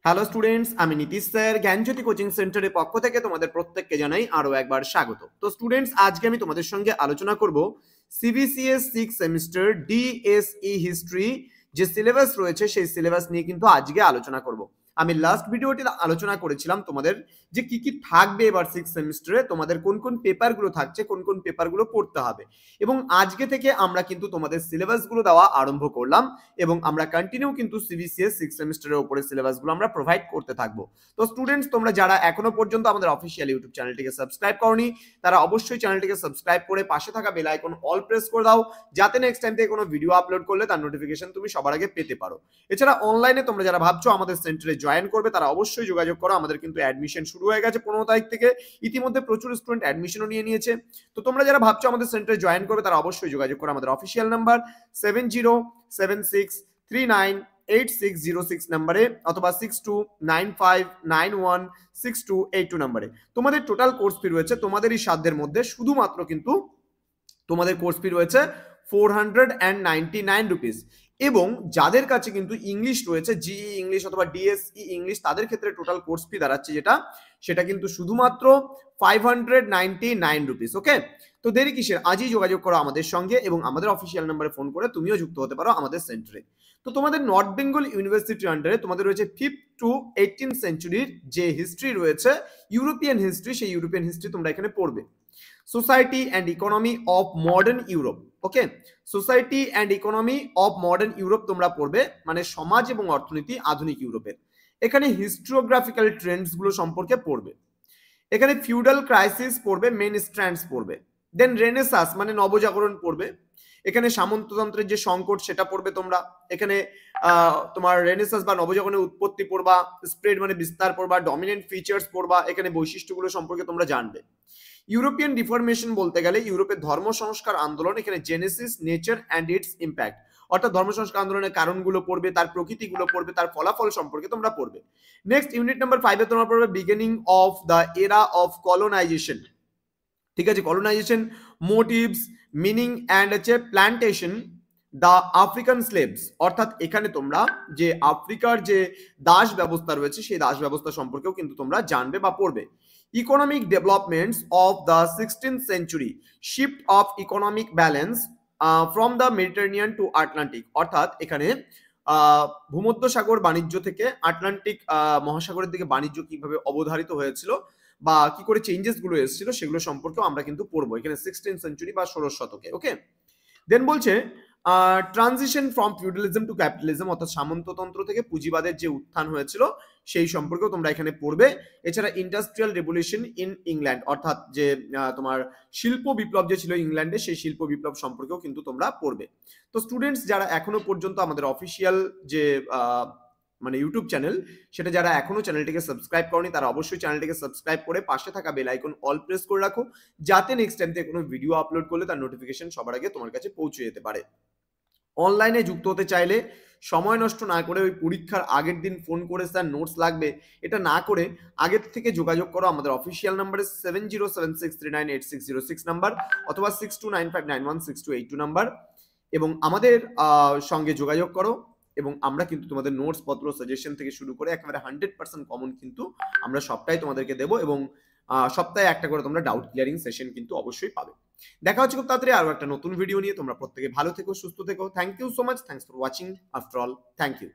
Hello students, আমি Nitish sir জ্ঞানজ্যোতি coaching সেন্টারের পক্ষ থেকে তোমাদের প্রত্যেককে জানাই আরো একবার স্বাগত। তো স্টুডেন্টস, আজকে আমি তোমাদের সঙ্গে আলোচনা করব সিবিসিএস 6 সেমিস্টার ডিএসই হিস্ট্রি যে সিলেবাস রয়েছে সেই সিলেবাস নিয়ে কিন্তু আজকে আলোচনা করব। আমি লাস্ট ভিডিওতে আলোচনা করেছিলাম তোমাদের যে কি কি থাকবে এবার 6 সেমিস্টারে, তোমাদের কোন কোন পেপারগুলো থাকছে, কোন কোন পেপারগুলো পড়তে হবে, এবং আজকে থেকে আমরা কিন্তু তোমাদের সিলেবাসগুলো দেওয়া আরম্ভ করলাম এবং আমরা কন্টিনিউ কিন্তু সিবিসিএস 6 সেমিস্টারের উপরে সিলেবাসগুলো আমরা প্রোভাইড করতে থাকবো। তো স্টুডেন্টস, তোমরা যারা এখনো পর্যন্ত আমাদের অফিসিয়াল ইউটিউব চ্যানেলটিকে সাবস্ক্রাইব করনি, তারা অবশ্যই চ্যানেলটিকে সাবস্ক্রাইব করে পাশে থাকা বেল আইকন অল প্রেস করে দাও, যাতে নেক্সট টাইম থেকে কোনো ভিডিও আপলোড করলে তার নোটিফিকেশন তুমি সবার আগে পেতে পারো। এছাড়া অনলাইনে তোমরা যারা ভাবছো আমাদের সেন্টারে জয়েন করবে, তারা অবশ্যই যোগাযোগ করো। আমাদের কিন্তু অ্যাডমিশন শুরু হয়ে গেছে 15 তারিখ থেকে, ইতিমধ্যে প্রচুর স্টুডেন্ট অ্যাডমিশনও নিয়ে নিয়েছে। তো তোমরা যারা ভাবছো আমাদের সেন্টারে জয়েন করবে, তারা অবশ্যই যোগাযোগ করো আমাদের অফিসিয়াল নাম্বার 7076398606 নাম্বারে অথবা 6295916282 নাম্বারে। তোমাদের টোটাল কোর্স ফি রয়েছে তোমাদেরই সাধ্যের মধ্যে, শুধুমাত্র কিন্তু তোমাদের কোর্স ফি রয়েছে 499 রুপিস। এবং যাদের কাছে কিন্তু ইংলিশ রয়েছে, জিই ইংলিশ অথবা ডিএসই ইংলিশ, তাদের ক্ষেত্রে টোটাল কোর্স ফি দাঁড়াচ্ছে সেটা কিন্তু শুধুমাত্র 599 রুপিস। ওকে, তো দেরি কিসের, আজই যোগাযোগ করো আমাদের সঙ্গে এবং আমাদের অফিসিয়াল নাম্বারে ফোন করে তুমিও যুক্ত হতে পারো আমাদের সেন্টারে। তো তোমাদের নর্থ বেঙ্গল ইউনিভার্সিটির আন্ডারে তোমাদের রয়েছে 5th to 18th সেঞ্চুরির যে হিস্ট্রি রয়েছে, ইউরোপিয়ান হিস্ট্রি, সেই ইউরোপিয়ান হিস্ট্রি তোমরা এখানে পড়বে। Society and economy of modern Europe, okay, society and economy of modern Europe তোমরা পড়বে, মানে সমাজ এবং অর্থনীতি আধুনিক ইউরোপের। এখানে হিস্টোগ্রাফিক্যাল ট্রেন্ডস গুলো সম্পর্কে পড়বে। এখানে ফিউডাল ক্রাইসিস পড়বে, মেন স্ট্র্যান্ডস পড়বে। দেন রেনেসাস মানে নবজাগরণ পড়বে। এখানে সামন্ততন্ত্রের যে সংকট সেটা পড়বে তোমরা। এখানে তোমার রেনেসাস বা নবজাগরণের উৎপত্তি পড়বা, স্প্রেড মানে বিস্তার পড়বা, ডমিনেন্ট ফিচার্স পড়বা, এখানে বৈশিষ্ট্যগুলো সম্পর্কে তোমরা জানবে। ইউরোপিয়ান রিফরমেশন বলতে গেলে ইউরোপের ধর্ম সংস্কার আন্দোলন, এখানে Genesis, nature and it's impact, অর্থাৎ ধর্ম সংস্কার আন্দোলনের কারণগুলো পড়বে, তার প্রকৃতিগুলো পড়বে, তার ফলাফল সম্পর্কে তোমরা পড়বে। নেক্সট ইউনিট নাম্বার 5 এ তোমরা পড়বে বিগিনিং অফ দ্য এরা অফ কলোনাইজেশন। ঠিক আছে, কলোনাইজেশন, মোটিভস, মিনিং অ্যান্ড হচ্ছে প্ল্যান্টেশন, দ্য আফ্রিকান স্লেভস, অর্থাৎ এখানে তোমরা যে আফ্রিকার যে দাস ব্যবস্থা রয়েছে সেই দাস ব্যবস্থা সম্পর্কেও কিন্তু তোমরা জানবে বা পড়বে। Economic developments of the 16th century, shift of economic balance from the Mediterranean to Atlantic, অর্থাৎ এখানে ভূমধ্যসাগর বাণিজ্য থেকে আটলান্টিক মহাসাগরের দিকে বাণিজ্য কিভাবে অবধারিত হয়েছিল বা কি করে চেঞ্জেস গুলো এসেছিল সেগুলো সম্পর্কেও আমরা কিন্তু পড়বো এখানে 16th সেঞ্চুরি বা 16 শতকে। ওকে, দেন বলছে transition from feudalism two capitalism, অর্থাৎ সামন্ততন্ত্র থেকে পুঁজিবাদের যে উত্থান হয়েছিল সেই সম্পর্কেও তোমরা এখানে পড়বে। এছাড়া ইন্ডাস্ট্রিয়াল রেভলিউশন ইন ইংল্যান্ড, অর্থাৎ যে তোমার শিল্প বিপ্লব যে ছিল ইংল্যান্ডে, সেই শিল্প বিপ্লব সম্পর্কেও কিন্তু তোমরা পড়বে। তো স্টুডেন্টস, যারা এখনো পর্যন্ত আমাদের অফিসিয়াল যে মানে ইউটিউব চ্যানেল, সেটা যারা এখনো চ্যানেলটিকে সাবস্ক্রাইব করনি, তারা অবশ্যই চ্যানেলটিকে সাবস্ক্রাইব করে পাশে থাকা বেল আইকন অল প্রেস করে রাখো, যাতে নেক্সট টাইম থেকে কোনো ভিডিও আপলোড করলে তার নোটিফিকেশন সবার আগে তোমার কাছে পৌঁছে যেতে পারে। অনলাইনে যুক্ত হতে চাইলে সময় নষ্ট না করে ওই পরীক্ষার আগের দিন ফোন করে স্যার নোটস লাগবে এটা না করে আগের থেকে যোগাযোগ করো আমাদের অফিসিয়াল নাম্বারে 7076398606 নাম্বার অথবা 6295916282 নাম্বার, এবং আমাদের সঙ্গে যোগাযোগ করো। এবং আমরা কিন্তু তোমাদের নোটস পত্র, সাজেশন থেকে শুরু করে একেবারে 100% কমন কিন্তু আমরা সবটাই তোমাদেরকে দেবো, এবং সপ্তাহে একটা করে তোমরা ডাউট ক্লিয়ারিং সেশন কিন্তু অবশ্যই পাবে। দেখা হচ্ছে খুব তাড়াতাড়ি আরো একটা নতুন ভিডিও নিয়ে। তোমরা প্রত্যেকে ভালো থেকো, সুস্থ থেকো। Thank you so much, thanks for watching. After all, thank you.